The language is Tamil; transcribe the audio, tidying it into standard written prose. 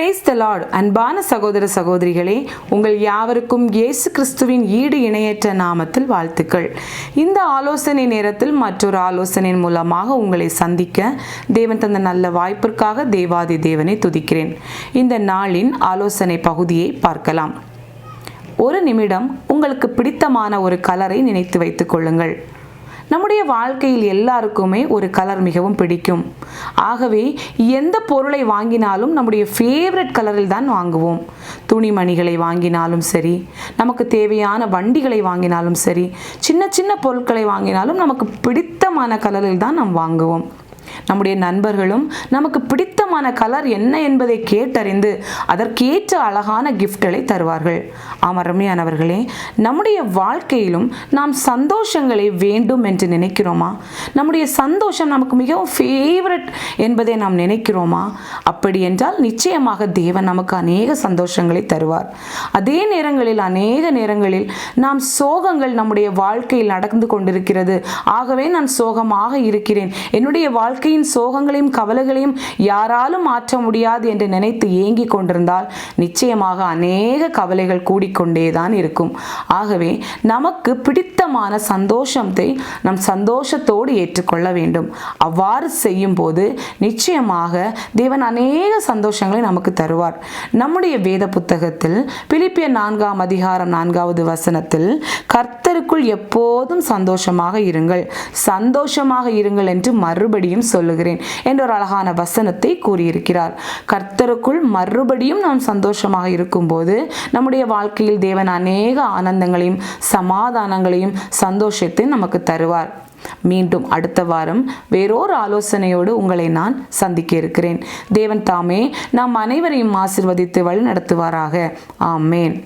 Praise the Lord. அன்பான சகோதர சகோதரிகளே, உங்கள் யாவருக்கும் இயேசு கிறிஸ்துவின் ஈடு இணையற்ற நாமத்தில் வாழ்த்துக்கள். இந்த ஆலோசனை நேரத்தில் மற்றொரு ஆலோசனையின் மூலமாக உங்களை சந்திக்க தேவன் தந்த நல்ல வாய்ப்பிற்காக தேவாதி தேவனை துதிக்கிறேன். இந்த நாளின் ஆலோசனை பகுதியை பார்க்கலாம். ஒரு நிமிடம் உங்களுக்கு பிடித்தமான ஒரு கலரை நினைத்து வைத்துக் கொள்ளுங்கள். நம்முடைய வாழ்க்கையில் எல்லாருக்குமே ஒரு கலர் மிகவும் பிடிக்கும். ஆகவே எந்த பொருளை வாங்கினாலும் நம்முடைய ஃபேவரட் கலரில் தான் வாங்குவோம். துணிமணிகளை வாங்கினாலும் சரி, நமக்கு தேவையான வண்டிகளை வாங்கினாலும் சரி, சின்ன சின்ன பொருட்களை வாங்கினாலும் நமக்கு பிடித்தமான கலரில் தான் நாம் வாங்குவோம். நம்முடைய நண்பர்களும் நமக்கு பிடித்தமான கலர் என்ன என்பதை கேட்டறிந்து அதற்கேற்ற அழகான கிஃப்ட்களை தருவார்கள். அருமையானவர்களே, நம்முடைய வாழ்க்கையிலும் நாம் சந்தோஷங்களை வேண்டும் என்று நினைக்கிறோமா? நம்முடைய சந்தோஷம் நமக்கு மிகவும் ஃபேவரட் என்பதை நாம் நினைக்கிறோமா? அப்படி என்றால் நிச்சயமாக தேவன் நமக்கு அநேக சந்தோஷங்களை தருவார். அதே நேரங்களில் அநேக நேரங்களில் நாம் சோகங்கள் நம்முடைய வாழ்க்கையில் நடந்து கொண்டிருக்கிறது, ஆகவே நான் சோகமாக இருக்கிறேன், என்னுடைய வாழ்க்கையின் சோகங்களையும் கவலைகளையும் யாராலும் மாற்ற முடியாது என்று நினைத்து ஏங்கிக் கொண்டிருந்தால் நிச்சயமாக அநேக கவலைகள் கூடிக்கொண்டேதான் இருக்கும். ஆகவே நமக்கு பிடித்தமான சந்தோஷத்தை நம் சந்தோஷத்தோடு ஏற்றுக்கொள்ள வேண்டும். அவ்வாறு செய்யும் போது நிச்சயமாக தேவன் அநேக சந்தோஷங்களை நமக்கு தருவார். நம்முடைய வேத புத்தகத்தில் பிலிப்பியர் 4ஆம் அதிகாரம் 4வது வசனத்தில் கர்த்தருக்குள் எப்போதும் சந்தோஷமாக இருங்கள், சந்தோஷமாக இருங்கள் என்று மறுபடியும் சொல்லுகிறேன் என்ற ஒரு அழகான வசனத்தை கூறியிருக்கிறார். கர்த்தருக்குள் மறுபடியும் நாம் சந்தோஷமாக இருக்கும்போது நம்முடைய வாழ்க்கையில் தேவன் அநேக ஆனந்தங்களையும் சமாதானங்களையும் சந்தோஷத்தையும் நமக்கு தருவார். மீண்டும் அடுத்த வாரம் வேறொரு ஆலோசனையோடு உங்களை நான் சந்திக்க இருக்கிறேன். தேவன் தாமே நாம் அனைவரையும் ஆசீர்வதித்து வழி நடத்துவாராக. ஆமேன்.